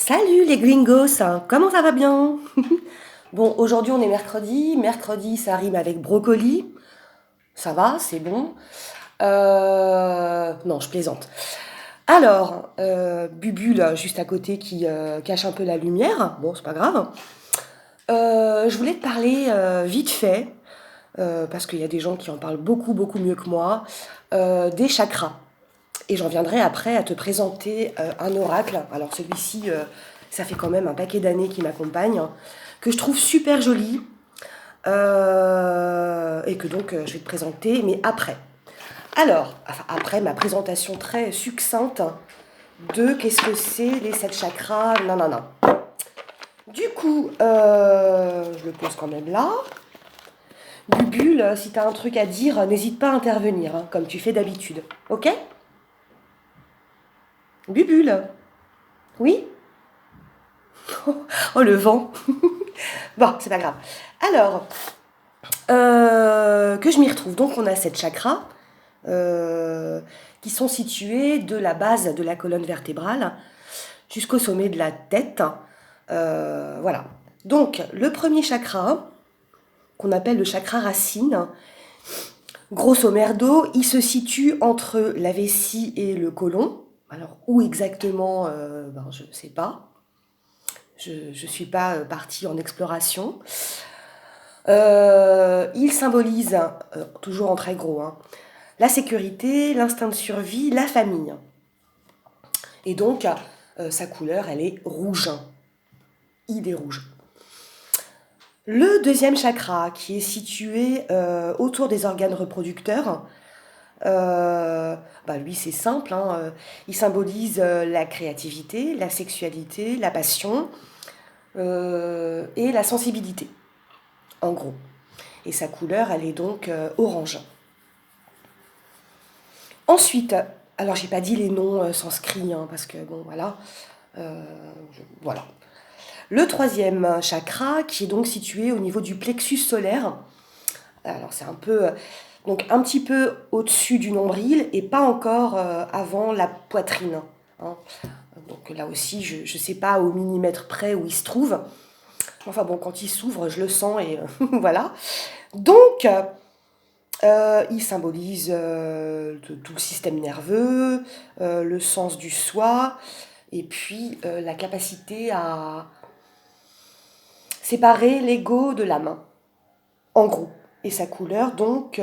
Salut les gringos, comment ça va bien? Bon, aujourd'hui on est mercredi. Mercredi ça rime avec brocoli. Ça va, c'est bon. Non, je plaisante. Alors, Bubu là, juste à côté qui cache un peu la lumière. Bon, c'est pas grave. Je voulais te parler vite fait, parce qu'il y a des gens qui en parlent beaucoup, beaucoup mieux que moi, des chakras. Et j'en viendrai après à te présenter un oracle. Alors celui-ci, ça fait quand même un paquet d'années qu'il m'accompagne, hein, que je trouve super joli, et que donc je vais te présenter, mais après. Alors, enfin, après ma présentation très succincte de qu'est-ce que c'est les 7 chakras, non, non, non. Du coup, je le pose quand même là. Bubule, si tu as un truc à dire, n'hésite pas à intervenir, hein, comme tu fais d'habitude. Ok? Bubule? Oui? Oh, le vent. Bon, c'est pas grave. Alors, que je m'y retrouve. Donc, on a 7 chakras euh, qui sont situés de la base de la colonne vertébrale jusqu'au sommet de la tête. Voilà. Donc, le premier chakra, qu'on appelle le chakra racine, grosso merdo, il se situe entre la vessie et le côlon. Alors, où exactement, je ne sais pas. Je ne suis pas partie en exploration. Il symbolise, toujours en très gros, hein, la sécurité, l'instinct de survie, la famille. Et donc, sa couleur, elle est rouge. Il est rouge. Le deuxième chakra, qui est situé autour des organes reproducteurs, lui c'est simple, hein, il symbolise la créativité, la sexualité, la passion et la sensibilité, en gros. Et sa couleur, elle est donc orange. Ensuite, alors j'ai pas dit les noms sanscrits, hein, parce que bon, voilà. Voilà. Le troisième chakra, qui est donc situé au niveau du plexus solaire. Alors c'est un peu, donc un petit peu au-dessus du nombril et pas encore avant la poitrine, hein. Donc là aussi, je ne sais pas au millimètre près où il se trouve. Enfin bon, quand il s'ouvre, je le sens et voilà. Donc, il symbolise tout le système nerveux, le sens du soi, et puis la capacité à séparer l'ego de l'âme, en gros. Et sa couleur, donc,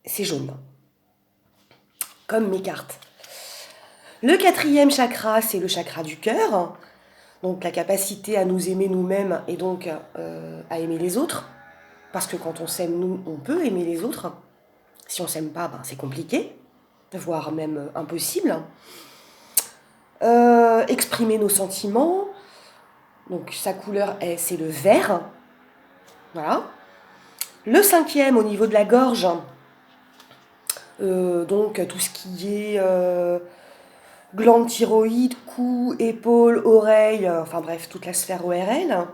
c'est jaune, comme mes cartes. Le quatrième chakra, c'est le chakra du cœur, donc la capacité à nous aimer nous-mêmes et donc à aimer les autres. Parce que quand on s'aime, nous, on peut aimer les autres. Si on s'aime pas, c'est compliqué, voire même impossible. Exprimer nos sentiments. Donc sa couleur, c'est le vert. Voilà. Le cinquième, au niveau de la gorge, donc tout ce qui est glande thyroïde, cou, épaules, oreilles, enfin bref, toute la sphère ORL.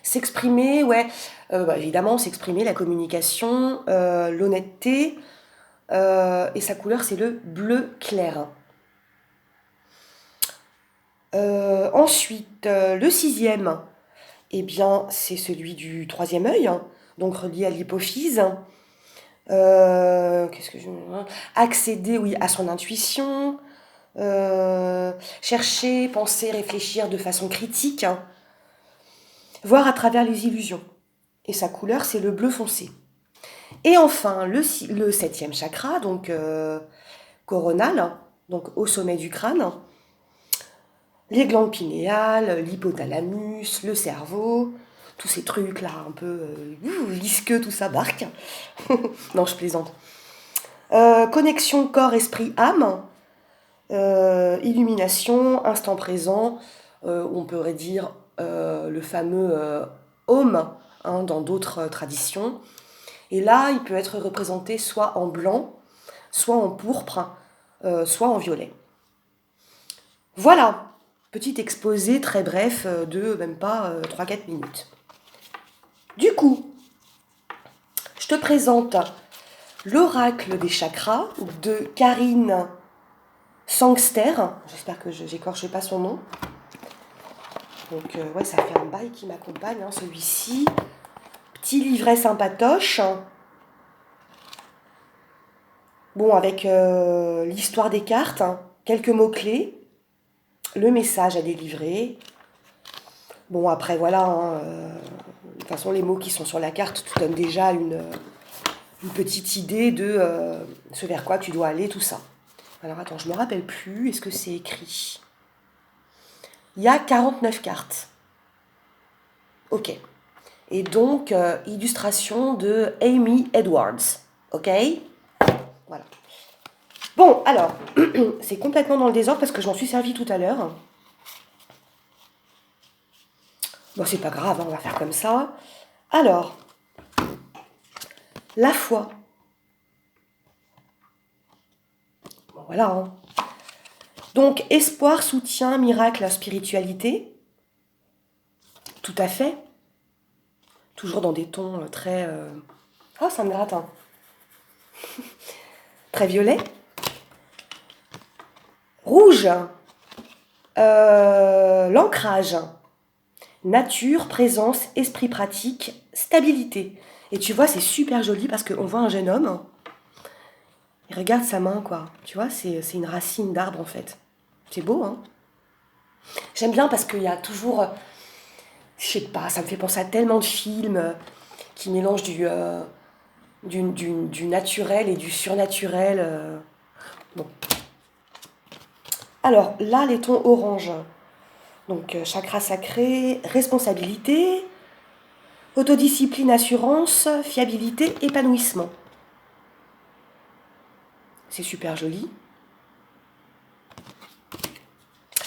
S'exprimer, ouais, évidemment, s'exprimer, la communication, l'honnêteté, et sa couleur, c'est le bleu clair. Ensuite, le sixième, eh bien, c'est celui du troisième œil, hein, donc relié à l'hypophyse. Qu'est-ce que je... Accéder, oui, à son intuition, chercher, penser, réfléchir de façon critique, hein, voir à travers les illusions. Et sa couleur, c'est le bleu foncé. Et enfin, le septième chakra, donc coronal, donc au sommet du crâne, les glandes pinéales, l'hypothalamus, le cerveau, tous ces trucs-là, un peu visqueux, tout ça, barque. Non, je plaisante. Connexion corps, esprit, âme, illumination, instant présent, on pourrait dire le fameux Om, hein, dans d'autres traditions. Et là, il peut être représenté soit en blanc, soit en pourpre, soit en violet. Voilà, petit exposé très bref de même pas 3-4 minutes. Du coup, je te présente L'oracle des chakras de Karine Sangster. J'espère que je n'écorche pas son nom. Donc, ouais, ça fait un bail qui m'accompagne, hein, celui-ci. Petit livret sympatoche. Bon, avec l'histoire des cartes, hein, quelques mots-clés, le message à délivrer. Bon, après, voilà, hein, de toute façon, les mots qui sont sur la carte te donnent déjà une petite idée de ce vers quoi tu dois aller, tout ça. Alors, attends, je ne me rappelle plus, est-ce que c'est écrit? Il y a 49 cartes. Ok. Et donc, illustration de Amy Edwards. Ok? Voilà. Bon, alors, c'est complètement dans le désordre parce que je m'en suis servi tout à l'heure. Bon, c'est pas grave, hein, on va faire comme ça. Alors, la foi. Bon, voilà. Hein. Donc, espoir, soutien, miracle, spiritualité. Tout à fait. Toujours dans des tons très... Oh, ça me gratte. Hein. Très violet. Rouge. L'ancrage. Nature, présence, esprit pratique, stabilité. Et tu vois, c'est super joli parce qu'on voit un jeune homme. Il regarde sa main, quoi. Tu vois, c'est une racine d'arbre, en fait. C'est beau, hein? J'aime bien parce qu'il y a toujours... je sais pas, ça me fait penser à tellement de films qui mélangent du naturel et du surnaturel. Bon. Alors, là, les tons orange. Donc, chakra sacré, responsabilité, autodiscipline, assurance, fiabilité, épanouissement. C'est super joli.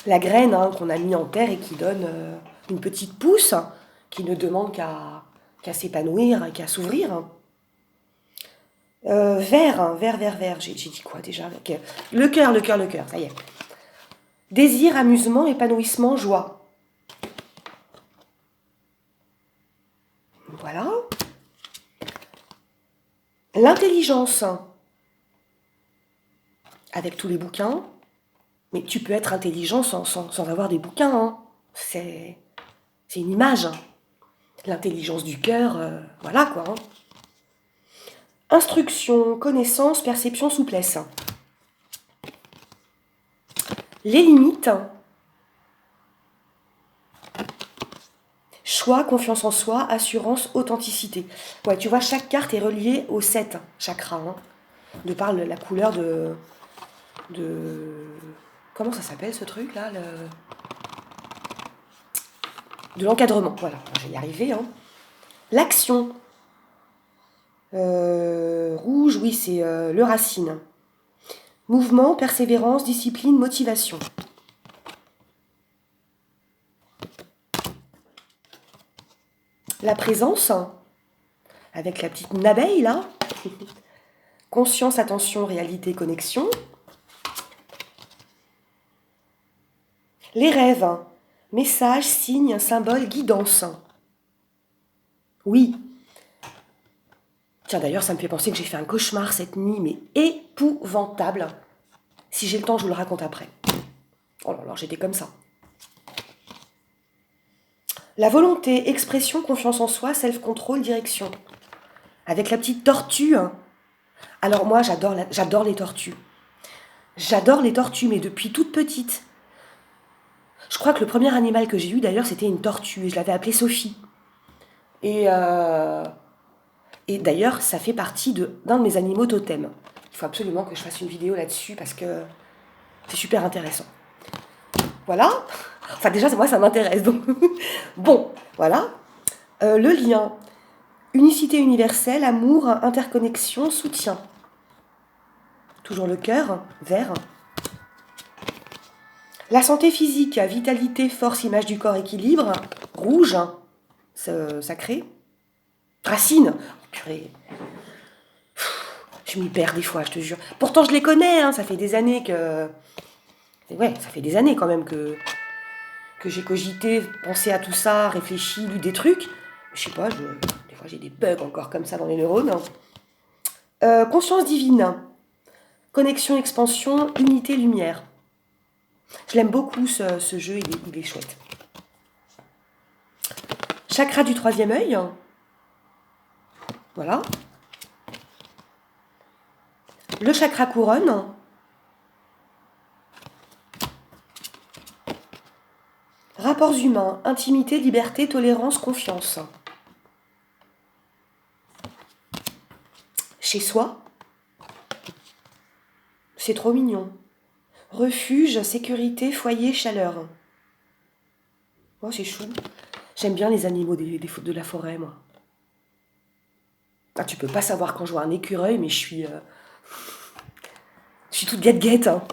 La graine hein, qu'on a mis en terre et qui donne une petite pousse qui ne demande qu'à s'épanouir, qu'à s'ouvrir. Vert. J'ai dit quoi déjà? Le cœur, ça y est. Désir, amusement, épanouissement, joie. Voilà. L'intelligence. Avec tous les bouquins. Mais tu peux être intelligent sans avoir des bouquins. Hein. C'est une image. L'intelligence du cœur, voilà quoi. Hein. Instruction, connaissance, perception, souplesse. Les limites. Choix, confiance en soi, assurance, authenticité. Ouais, tu vois, chaque carte est reliée aux 7 chakras. Hein, de par la couleur de... Comment ça s'appelle ce truc là de l'encadrement. Voilà, je vais y arriver. Hein. L'action. Rouge, oui, c'est le racine. Mouvement, persévérance, discipline, motivation. La présence, avec la petite abeille là. Conscience, attention, réalité, connexion. Les rêves, messages, signes, symboles, guidance. Oui. Tiens, d'ailleurs, ça me fait penser que j'ai fait un cauchemar cette nuit, mais épouvantable. Si j'ai le temps, je vous le raconte après. Oh là là, j'étais comme ça. La volonté, expression, confiance en soi, self-control, direction. Avec la petite tortue. Alors moi, j'adore les tortues. J'adore les tortues, mais depuis toute petite. Je crois que le premier animal que j'ai eu, d'ailleurs, c'était une tortue. Et je l'avais appelée Sophie. Et d'ailleurs, ça fait partie d'un de mes animaux totems. Il faut absolument que je fasse une vidéo là-dessus parce que c'est super intéressant. Voilà. Enfin, déjà, moi, ça m'intéresse. Donc. Bon, voilà. Le lien. Unicité universelle, amour, interconnexion, soutien. Toujours le cœur, vert. La santé physique, vitalité, force, image du corps, équilibre. Rouge, sacré. Racine. Oh, purée. Je m'y perds des fois, je te jure. Pourtant, je les connais, hein, ça fait des années que... Ouais, ça fait des années quand même que j'ai cogité, pensé à tout ça, réfléchi, lu des trucs. Je sais pas, des fois j'ai des bugs encore comme ça dans les neurones. Conscience divine, connexion, expansion, unité, lumière. Je l'aime beaucoup ce jeu, il est chouette. Chakra du troisième œil. Voilà. Le chakra couronne. Rapports humains, intimité, liberté, tolérance, confiance. Chez soi. C'est trop mignon. Refuge, sécurité, foyer, chaleur. Oh, c'est chou. J'aime bien les animaux de la forêt, moi. Ah, tu peux pas savoir quand je vois un écureuil, mais je suis toute guette-guette, hein.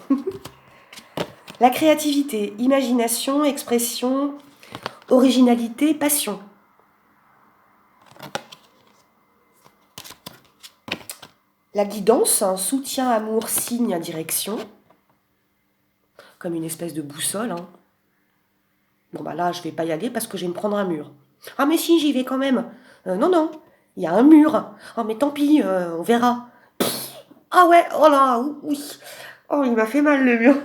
La créativité, imagination, expression, originalité, passion. La guidance, soutien, amour, signe, direction. Comme une espèce de boussole, hein. Bon, bah là, je vais pas y aller parce que je vais me prendre un mur. Ah, mais si, j'y vais quand même. Non, non, il y a un mur. Oh, mais tant pis, on verra. Ah ouais, oh là, oui. Oh, il m'a fait mal le mur.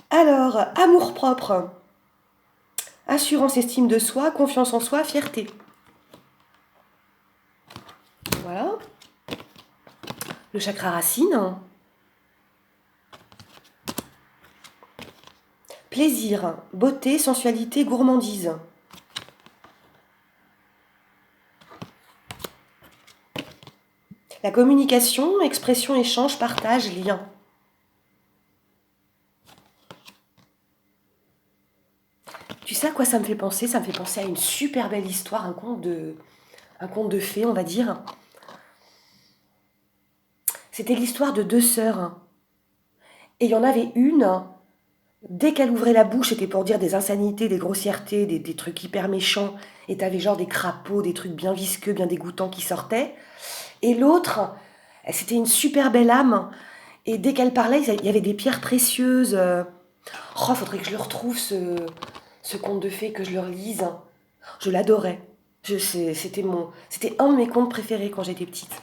Alors, amour-propre, assurance, estime de soi, confiance en soi, fierté. Voilà. Le chakra racine. Plaisir, beauté, sensualité, gourmandise. La communication, expression, échange, partage, lien. Tu sais à quoi ça me fait penser? Ça me fait penser à une super belle histoire, un conte de fées, on va dire. C'était l'histoire de deux sœurs. Et il y en avait une, dès qu'elle ouvrait la bouche, c'était pour dire des insanités, des grossièretés, des trucs hyper méchants. Et t'avais genre des crapauds, des trucs bien visqueux, bien dégoûtants qui sortaient. Et l'autre, c'était une super belle âme. Et dès qu'elle parlait, il y avait des pierres précieuses. Oh, faudrait que je le retrouve, ce conte de fées, que je le relise. Je l'adorais. C'était un de mes contes préférés quand j'étais petite.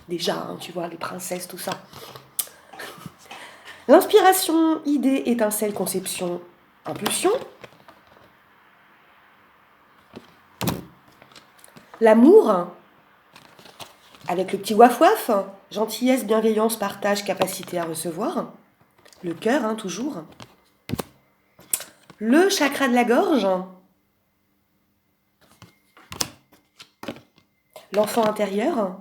Déjà, hein, tu vois, les princesses, tout ça. L'inspiration, idée, étincelle, conception, impulsion. L'amour, avec le petit waf-waf. Gentillesse, bienveillance, partage, capacité à recevoir. Le cœur, hein, toujours. Le chakra de la gorge. L'enfant intérieur.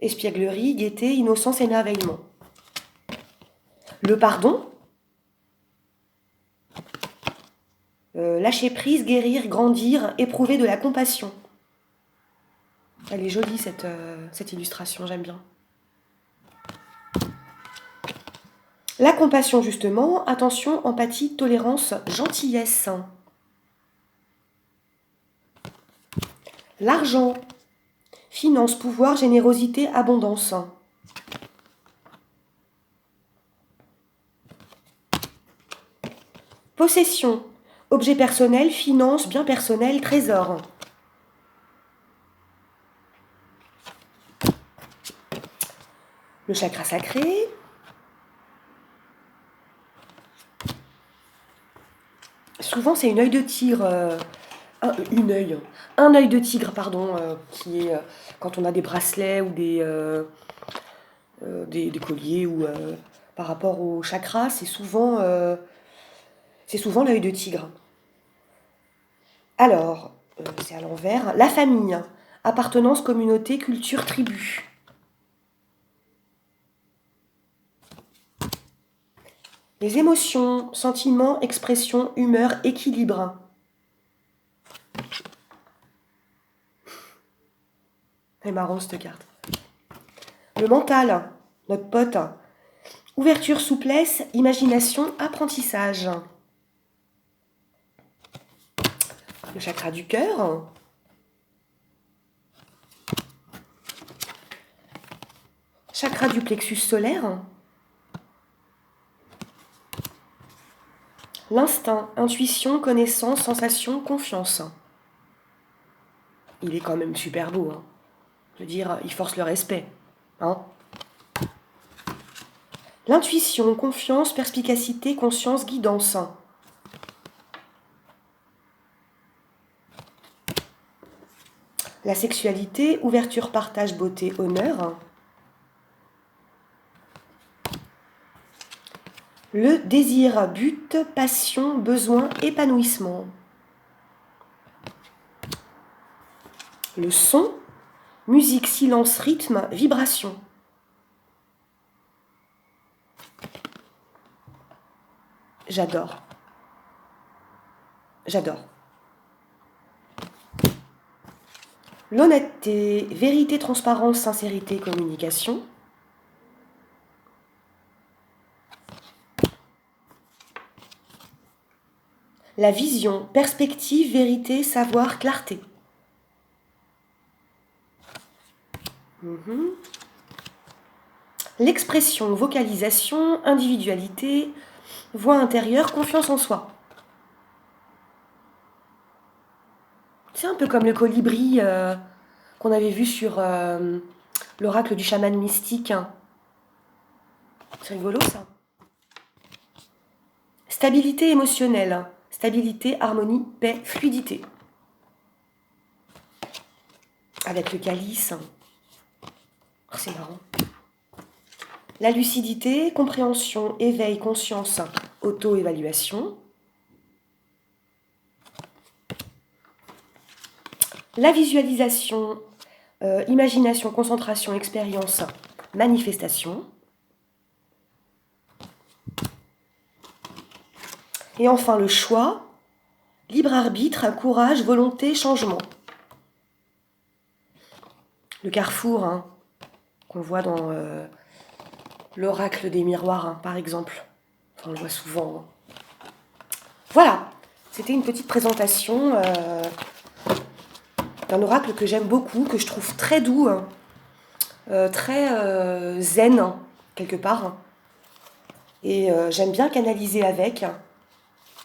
Espièglerie, gaieté, innocence, émerveillement. Le pardon. Lâcher prise, guérir, grandir, éprouver de la compassion. Elle est jolie cette illustration, j'aime bien. La compassion justement, attention, empathie, tolérance, gentillesse. L'argent, finance, pouvoir, générosité, abondance. Possession, objet personnel, finance, bien personnel, trésor. Le chakra sacré. Souvent, c'est un œil de tigre, pardon, qui est quand on a des bracelets ou des colliers ou par rapport au chakra, c'est souvent l'œil de tigre. Alors, c'est à l'envers. La famille, appartenance, communauté, culture, tribu. Les émotions, sentiments, expression, humeur, équilibre. C'est marrant cette carte. Le mental, notre pote. Ouverture, souplesse, imagination, apprentissage. Le chakra du cœur. Chakra du plexus solaire. L'instinct, intuition, connaissance, sensation, confiance. il est quand même super beau, hein. Je veux dire, il force le respect, hein. L'intuition, confiance, perspicacité, conscience, guidance. La sexualité, ouverture, partage, beauté, honneur. Le désir, but, passion, besoin, épanouissement. Le son, musique, silence, rythme, vibration. J'adore. J'adore. L'honnêteté, vérité, transparence, sincérité, communication. La vision, perspective, vérité, savoir, clarté. L'expression, vocalisation, individualité, voix intérieure, confiance en soi. C'est un peu comme le colibri qu'on avait vu sur l'oracle du chaman mystique. C'est rigolo ça. Stabilité émotionnelle. Stabilité, harmonie, paix, fluidité. Avec le calice. Oh, c'est marrant. La lucidité, compréhension, éveil, conscience, auto-évaluation. La visualisation, imagination, concentration, expérience, manifestation. Et enfin le choix, libre arbitre, courage, volonté, changement. Le carrefour, hein, qu'on voit dans l'oracle des miroirs, hein, par exemple. Enfin, on le voit souvent. Hein. Voilà, c'était une petite présentation d'un oracle que j'aime beaucoup, que je trouve très doux, hein, très zen, hein, quelque part. Hein. Et j'aime bien canaliser avec.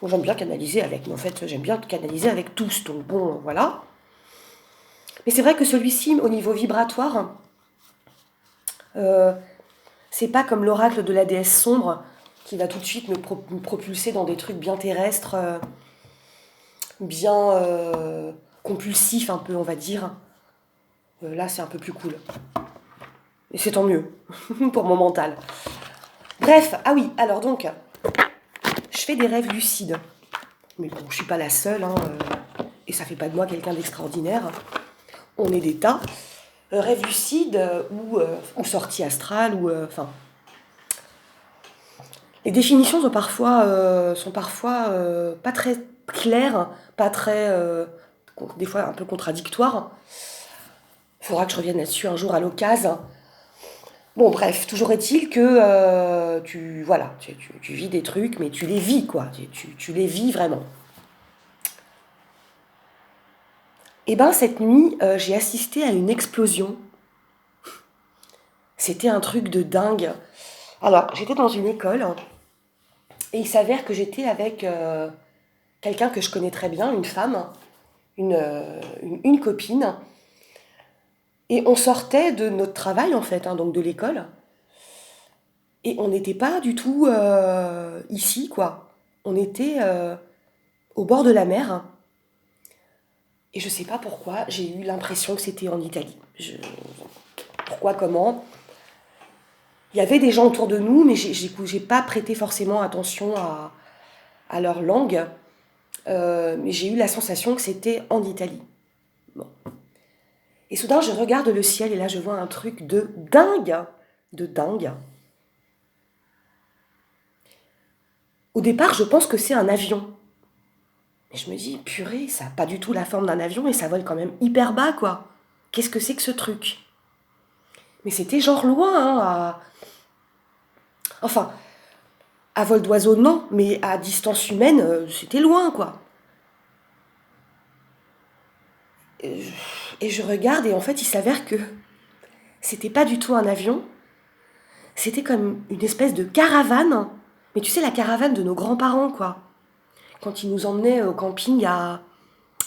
Bon, j'aime bien canaliser avec, mais en fait, j'aime bien canaliser avec tous. Donc bon, voilà. Mais c'est vrai que celui-ci, au niveau vibratoire, c'est pas comme l'oracle de la déesse sombre qui va tout de suite me propulser dans des trucs bien terrestres, bien compulsifs un peu, on va dire. Là, c'est un peu plus cool. Et c'est tant mieux pour mon mental. Bref, ah oui, alors donc, je fais des rêves lucides. Mais bon, je suis pas la seule, hein, et ça fait pas de moi quelqu'un d'extraordinaire. On est des tas. Rêve lucide ou sortie astrale, ou enfin. Les définitions sont parfois pas très claires, pas très, des fois un peu contradictoires. Il faudra que je revienne là-dessus un jour à l'occasion. Bon, bref, toujours est-il que voilà, tu vis des trucs, mais tu les vis, quoi. Tu les vis vraiment. Et ben cette nuit, j'ai assisté à une explosion. C'était un truc de dingue. Alors, j'étais dans une école, et il s'avère que j'étais avec quelqu'un que je connais très bien, une femme, une copine. Et on sortait de notre travail, en fait, hein, donc de l'école. Et on n'était pas du tout ici, quoi. On était au bord de la mer. Hein. Et je sais pas pourquoi, j'ai eu l'impression que c'était en Italie. Pourquoi, comment? Il y avait des gens autour de nous, mais j'ai pas prêté forcément attention à leur langue. Mais j'ai eu la sensation que c'était en Italie. Bon. Et soudain, je regarde le ciel et là, je vois un truc de dingue. De dingue. Au départ, je pense que c'est un avion. Mais je me dis, purée, ça n'a pas du tout la forme d'un avion et ça vole quand même hyper bas, quoi. Qu'est-ce que c'est que ce truc? Mais c'était genre loin, hein, enfin, à vol d'oiseau, non, mais à distance humaine, c'était loin, quoi. Et je regarde et en fait, il s'avère que c'était pas du tout un avion. C'était comme une espèce de caravane. Mais tu sais, la caravane de nos grands-parents, quoi. Quand ils nous emmenaient au camping à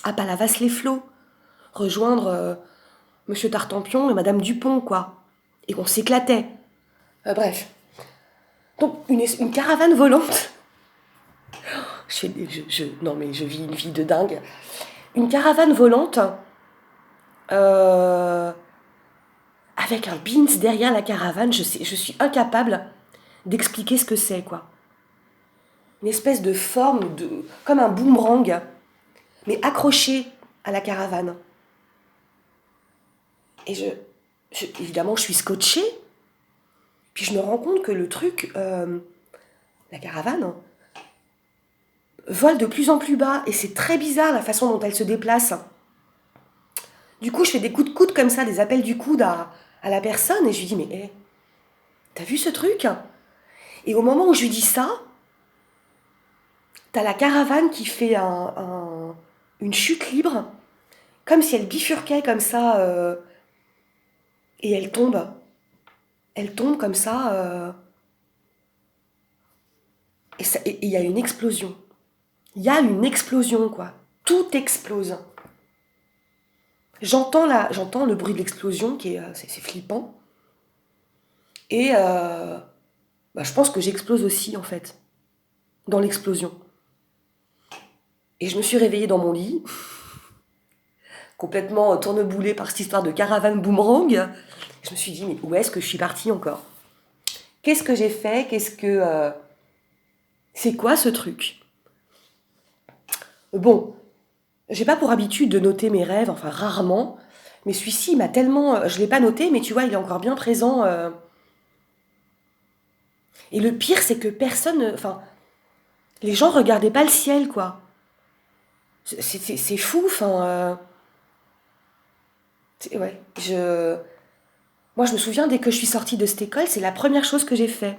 Palavas-les-Flots. rejoindre Monsieur Tartampion et Madame Dupont, quoi. Et qu'on s'éclatait. Bref. Donc, une caravane volante. Non, mais je vis une vie de dingue. Une caravane volante euh, avec un Beans derrière la caravane. Je suis incapable d'expliquer ce que c'est, quoi. Une espèce de forme, comme un boomerang, mais accroché à la caravane. Et évidemment, je suis scotchée. Puis je me rends compte que le truc, la caravane, vole de plus en plus bas. Et c'est très bizarre la façon dont elle se déplace. Du coup, je fais des coups de coude comme ça, des appels du coude à la personne. Et je lui dis, mais t'as vu ce truc? Et au moment où je lui dis ça, t'as la caravane qui fait une chute libre, comme si elle bifurquait comme ça, et elle tombe. Elle tombe comme ça, et il y a une explosion. Il y a une explosion, quoi. Tout explose. J'entends le bruit de l'explosion, c'est flippant. Et je pense que j'explose aussi, en fait, dans l'explosion. Et je me suis réveillée dans mon lit, complètement tourneboulée par cette histoire de caravane boomerang. Je me suis dit, mais où est-ce que je suis partie encore? Qu'est-ce que j'ai fait? C'est quoi ce truc? Bon, j'ai pas pour habitude de noter mes rêves, enfin rarement, mais celui-ci il m'a tellement... Je l'ai pas noté, mais tu vois, il est encore bien présent. Et le pire, c'est que personne... Enfin, les gens regardaient pas le ciel, quoi. C'est fou, enfin... Ouais, moi, je me souviens, dès que je suis sortie de cette école, c'est la première chose que j'ai fait.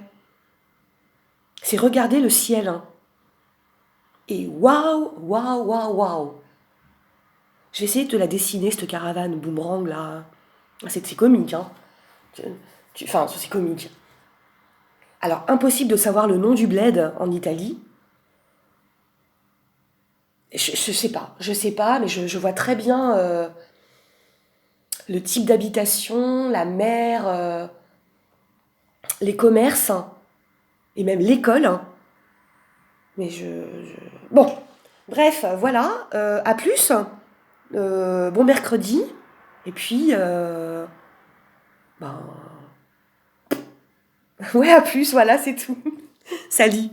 C'est regarder le ciel, hein. Et waouh, waouh, waouh, waouh. Je vais essayer de te la dessiner, cette caravane boomerang, là. C'est comique, hein. Enfin, c'est comique. Alors, impossible de savoir le nom du bled en Italie. Je sais pas, mais je vois très bien le type d'habitation, la mer, les commerces, hein, et même l'école, hein. Mais Bon, bref, voilà, à plus, bon mercredi, et puis, ben, ouais, à plus, voilà, c'est tout. Salut.